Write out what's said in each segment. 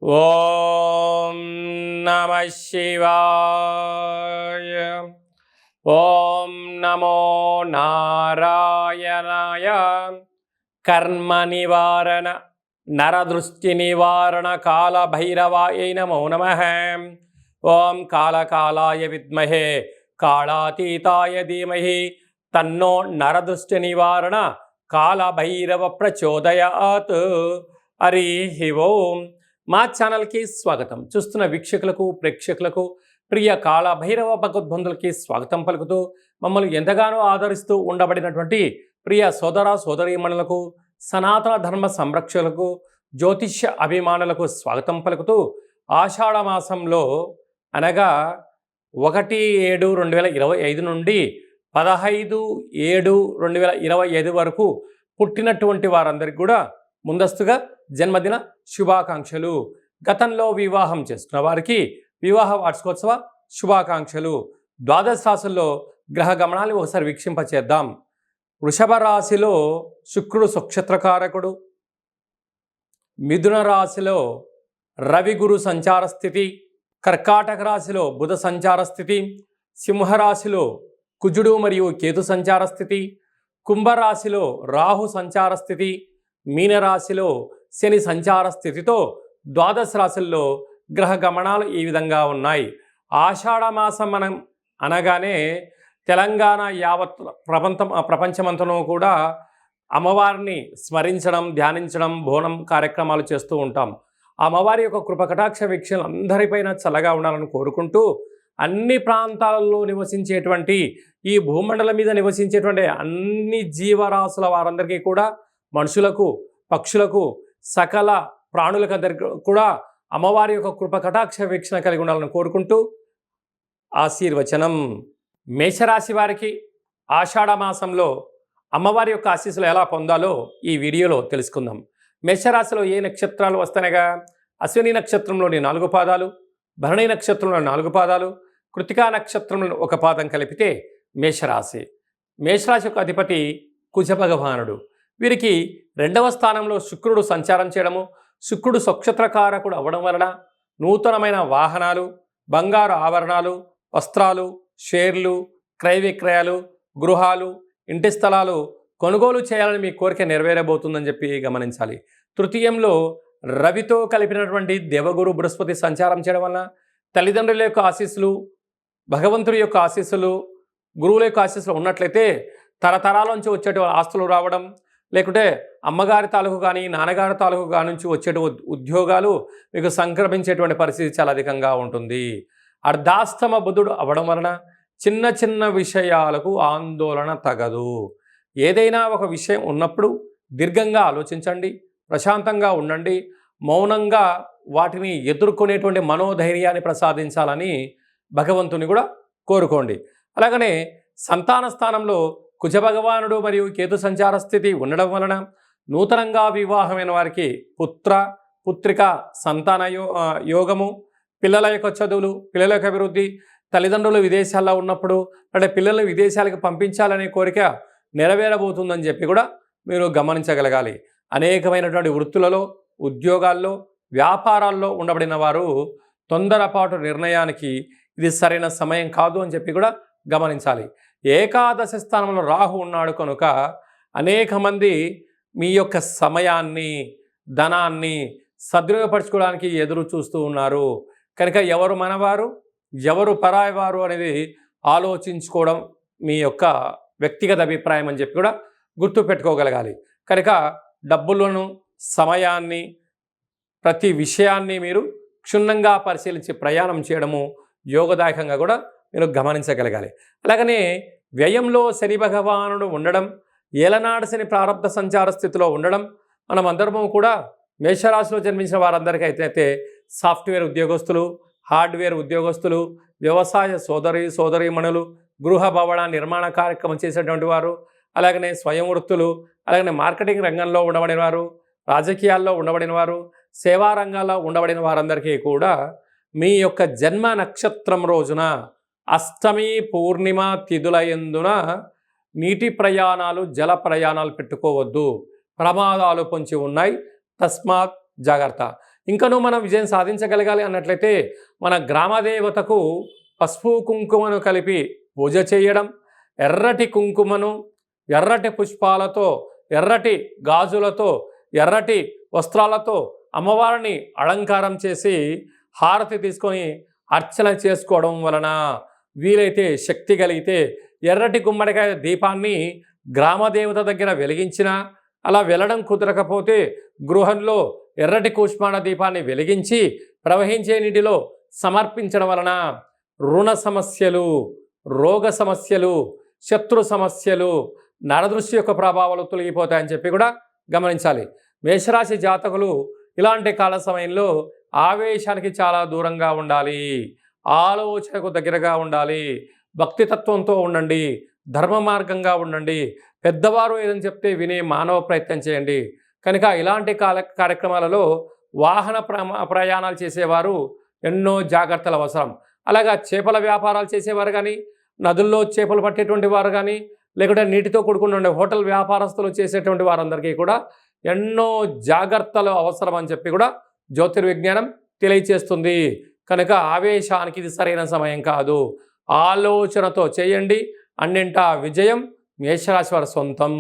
ఓం నమ శివాయ. ఓం నమో నారాయణాయ. కర్మ నివారణ నరదృష్టి నివారణ కాళభైరవాయ నమో నమః. ఓం కాళకాలాయ విద్మహే కాళాతీతాయ ధీమహి తన్నో నరదృష్టి నివారణ కాళభైరవ ప్రచోదయాత్. హరి ఓం. మా ఛానల్కి స్వాగతం. చూస్తున్న వీక్షకులకు ప్రేక్షకులకు ప్రియ కాళభైరవ భగవద్బంధులకి స్వాగతం పలుకుతూ మమ్మల్ని ఎంతగానో ఆదరిస్తూ ఉండబడినటువంటి ప్రియ సోదర సోదరీమణులకు సనాతన ధర్మ సంరక్షకులకు జ్యోతిష్య అభిమానులకు స్వాగతం పలుకుతూ ఆషాఢ మాసంలో అనగా 1/7/2025 నుండి 15/7/2025 వరకు పుట్టినటువంటి వారందరికీ కూడా ముందస్తుగా జన్మదిన శుభాకాంక్షలు. గతంలో వివాహం చేసుకున్న వారికి వివాహ వార్షికోత్సవ శుభాకాంక్షలు. ద్వాదశ రాశుల్లో గ్రహ గమనాన్ని ఒకసారి వీక్షింపచేద్దాం. వృషభ రాశిలో శుక్రుడు నక్షత్రకారకుడు. మిథున రాశిలో రవి గురు సంచార స్థితి. కర్కాటక రాశిలో బుధ సంచార స్థితి. సింహరాశిలో కుజుడు మరియు కేతు సంచార స్థితి. కుంభరాశిలో రాహు సంచార స్థితి. మీనరాశిలో శని సంచార స్థితితో ద్వాదశ రాశుల్లో గ్రహ గమనాలు ఈ విధంగా ఉన్నాయి. ఆషాఢ మాసం మనం అనగానే తెలంగాణ యావత్ ప్రపంచమంతనూ కూడా అమ్మవారిని స్మరించడం, ధ్యానించడం, బోనం కార్యక్రమాలు చేస్తూ ఉంటాం. అమ్మవారి యొక్క కృపకటాక్ష వీక్షణలు అందరిపైన చల్లగా ఉండాలని కోరుకుంటూ అన్ని ప్రాంతాలలో నివసించేటువంటి ఈ భూమండలం మీద నివసించేటువంటి అన్ని జీవరాశుల వారందరికీ కూడా, మనుషులకు, పక్షులకు, సకల ప్రాణులకందరికీ కూడా అమ్మవారి యొక్క కృప కటాక్ష వీక్షణ కలిగి ఉండాలని కోరుకుంటూ ఆశీర్వచనం. మేషరాశి వారికి ఆషాఢ మాసంలో అమ్మవారి యొక్క ఆశీస్సులు ఎలా పొందాలో ఈ వీడియోలో తెలుసుకుందాం. మేషరాశిలో ఏ నక్షత్రాలు వస్తానగా అశ్విని నక్షత్రంలోని 4 పాదాలు, భరణి నక్షత్రంలోని 4 పాదాలు, కృతికా నక్షత్రంలో 1 పాదం కలిపితే మేషరాశి. మేషరాశి యొక్క అధిపతి కుజ భగవానుడు. వీరికి 2వ స్థానంలో శుక్రుడు సంచారం చేయడము, శుక్రుడు నక్షత్రకారకుడు అవ్వడం వలన నూతనమైన వాహనాలు, బంగారు ఆభరణాలు, వస్త్రాలు, షేర్లు, క్రయ విక్రయాలు, గృహాలు, ఇంటి స్థలాలు కొనుగోలు చేయాలని మీ కోరిక నెరవేరబోతుందని చెప్పి గమనించాలి. తృతీయంలో రవితో కలిపినటువంటి దేవగురు బృహస్పతి సంచారం చేయడం వలన తల్లిదండ్రుల యొక్క ఆశీస్సులు, భగవంతుడి యొక్క ఆశీస్సులు, గురువుల యొక్క ఆశీస్సులు ఉన్నట్లయితే తరతరాల నుంచి వచ్చేట ఆస్తులు రావడం, లేకుంటే అమ్మగారి తాలూకు కానీ నాన్నగారి తాలూకు కాని నుంచి వచ్చే ఉద్యోగాలు మీకు సంక్రమించేటువంటి పరిస్థితి చాలా అధికంగా ఉంటుంది. అర్ధాస్తమ బుధుడు అవ్వడం వలన చిన్న చిన్న విషయాలకు ఆందోళన తగదు. ఏదైనా ఒక విషయం ఉన్నప్పుడు దీర్ఘంగా ఆలోచించండి, ప్రశాంతంగా ఉండండి, మౌనంగా వాటిని ఎదుర్కొనేటువంటి మనోధైర్యాన్ని ప్రసాదించాలని భగవంతుని కూడా కోరుకోండి. అలాగనే సంతాన స్థానంలో కుజభగవానుడు మరియు కేతు సంచార స్థితి ఉండడం వలన నూతనంగా వివాహమైన వారికి పుత్ర పుత్రిక సంతాన యోగము, పిల్లల యొక్క చదువులు, పిల్లల యొక్క అభివృద్ధి, తల్లిదండ్రులు విదేశాల్లో ఉన్నప్పుడు అంటే పిల్లల్ని విదేశాలకు పంపించాలనే కోరిక నెరవేరబోతుందని చెప్పి కూడా మీరు గమనించగలగాలి. అనేకమైనటువంటి వృత్తులలో, ఉద్యోగాల్లో, వ్యాపారాల్లో ఉండబడిన వారు తొందరపాటు నిర్ణయానికి ఇది సరైన సమయం కాదు అని చెప్పి కూడా గమనించాలి. ఏకాదశ స్థానంలో రాహు ఉన్నాడు కనుక అనేక మంది మీ యొక్క సమయాన్ని, ధనాన్ని సద్వినియోగపరచుకోవడానికి ఎదురు చూస్తూ ఉన్నారు. కనుక ఎవరు మనవారు, ఎవరు పరాయవారు అనేది ఆలోచించుకోవడం మీ యొక్క వ్యక్తిగత అభిప్రాయం అని చెప్పి కూడా గుర్తుపెట్టుకోగలగాలి. కనుక డబ్బులను, సమయాన్ని, ప్రతి విషయాన్ని మీరు క్షుణ్ణంగా పరిశీలించి ప్రయాణం చేయడము యోగదాయకంగా కూడా మీరు గమనించగలగాలి. అలాగనే వ్యయంలో శని భగవానుడు ఉండడం, ఏలనాడు శని ప్రారంభ సంచార స్థితిలో ఉండడం, మనం అందరము కూడా మేషరాశిలో జన్మించిన వారందరికీ అయితే సాఫ్ట్వేర్ ఉద్యోగస్తులు, హార్డ్వేర్ ఉద్యోగస్తులు, వ్యవసాయ సోదరీమణులు, గృహ భవన నిర్మాణ కార్యక్రమం చేసేటువంటి వారు, అలాగనే స్వయం వృత్తులు, అలాగనే మార్కెటింగ్ రంగంలో ఉండబడిన వారు, రాజకీయాల్లో ఉండబడిన వారు, సేవా రంగాల్లో ఉండబడిన వారందరికీ కూడా మీ యొక్క జన్మ నక్షత్రం రోజున అష్టమి పూర్ణిమ తిథుల యందున నీటి ప్రయాణాలు, జల ప్రయాణాలు పెట్టుకోవద్దు, ప్రమాదాలు పొంచి ఉన్నాయి, తస్మాత్ జాగ్రత్త. ఇంకనూ మనం విజయం సాధించగలగాలి అన్నట్లయితే మన గ్రామదేవతకు పసుపు కుంకుమను కలిపి పూజ చేయడం, ఎర్రటి కుంకుమను ఎర్రటి పుష్పాలతో, ఎర్రటి గాజులతో, ఎర్రటి వస్త్రాలతో అమ్మవారిని అలంకారం చేసి హారతి తీసుకొని అర్చన చేసుకోవడం వలన, వీలైతే శక్తి కలిగితే ఎర్రటి గుమ్మడికాయ దీపాన్ని గ్రామదేవత దగ్గర వెలిగించిన, అలా వెళ్ళడం కుదరకపోతే గృహంలో ఎర్రటి కూష్మాణ దీపాన్ని వెలిగించి ప్రవహించే నీటిలో సమర్పించడం వలన రుణ సమస్యలు, రోగ సమస్యలు, శత్రు సమస్యలు, నరదృష్టి యొక్క ప్రభావాలు తొలగిపోతాయని చెప్పి కూడా గమనించాలి. మేషరాశి జాతకులు ఇలాంటి కాల సమయంలో ఆవేశానికి చాలా దూరంగా ఉండాలి, ఆలోచనకు దగ్గరగా ఉండాలి, భక్తితత్వంతో ఉండండి, ధర్మ మార్గంగా ఉండండి, పెద్దవారు ఏదని చెప్తే వినే మానవ ప్రయత్నం చేయండి. కనుక ఇలాంటి కార్యక్రమాలలో వాహన ప్రయాణాలు చేసేవారు ఎన్నో జాగ్రత్తలు అవసరం. అలాగా చేపల వ్యాపారాలు చేసేవారు కానీ, నదుల్లో చేపలు పట్టేటువంటి వారు కానీ, లేకుంటే నీటితో కూడుకున్న హోటల్ వ్యాపారస్తులు చేసేటువంటి వారందరికీ కూడా ఎన్నో జాగ్రత్తలు అవసరం అని చెప్పి కూడా జ్యోతిర్విజ్ఞానం తెలియచేస్తుంది. కనుక ఆవేశానికి ఇది సరైన సమయం కాదు, ఆలోచనతో చేయండి, అన్నింటా విజయం మేషరాశి వారి సొంతం.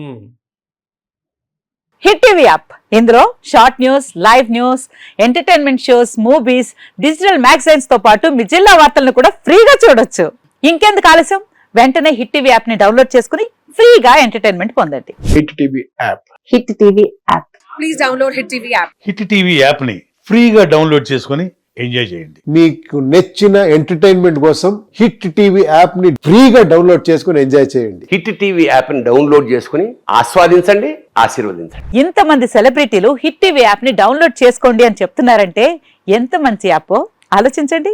హిట్ టీవీ యాప్, ఇందులో short news, live news, entertainment shows, movies, digital magazines తో పాటు మీ జిల్లా వార్తలను కూడా ఫ్రీగా చూడొచ్చు. ఇంకెందుకు ఆలస్యం, వెంటనే హిట్ టీవీ యాప్ ని డౌన్లోడ్ చేసుకుని ఫ్రీగా ఎంటర్టైన్మెంట్ పొందండి. Hit TV app, hit TV app, please download hit TV app. Hit TV app ని ఫ్రీగా డౌన్లోడ్ చేసుకొని ఎంజాయ్ చేయండి. మీకు నచ్చిన ఎంటర్టైన్మెంట్ కోసం హిట్ టీవీ యాప్ ని ఫ్రీగా డౌన్లోడ్ చేసుకొని ఎంజాయ్ చేయండి. హిట్ టీవీ యాప్ ని డౌన్లోడ్ చేసుకుని ఆస్వాదించండి, ఆశీర్వదించండి. ఇంతమంది సెలబ్రిటీలు హిట్ టీవీ యాప్ ని డౌన్లోడ్ చేసుకోండి అని చెప్తున్నారంటే ఎంత మంచి యాప్ ఆలోచించండి.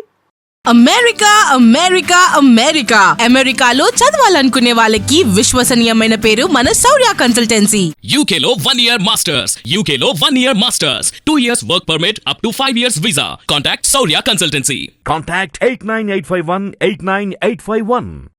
అమెరికా అమెరికా అమెరికా అమెరికాలో చదవాలనుకునే వాళ్ళకి విశ్వసనీయమైన పేరు మన శౌర్య కన్సల్టెన్సీ. UK లో 1 year masters, UK లో 1 year masters, 2 years work permit up to 5 years visa. Contact Saurya Consultancy. Contact 89851 89851.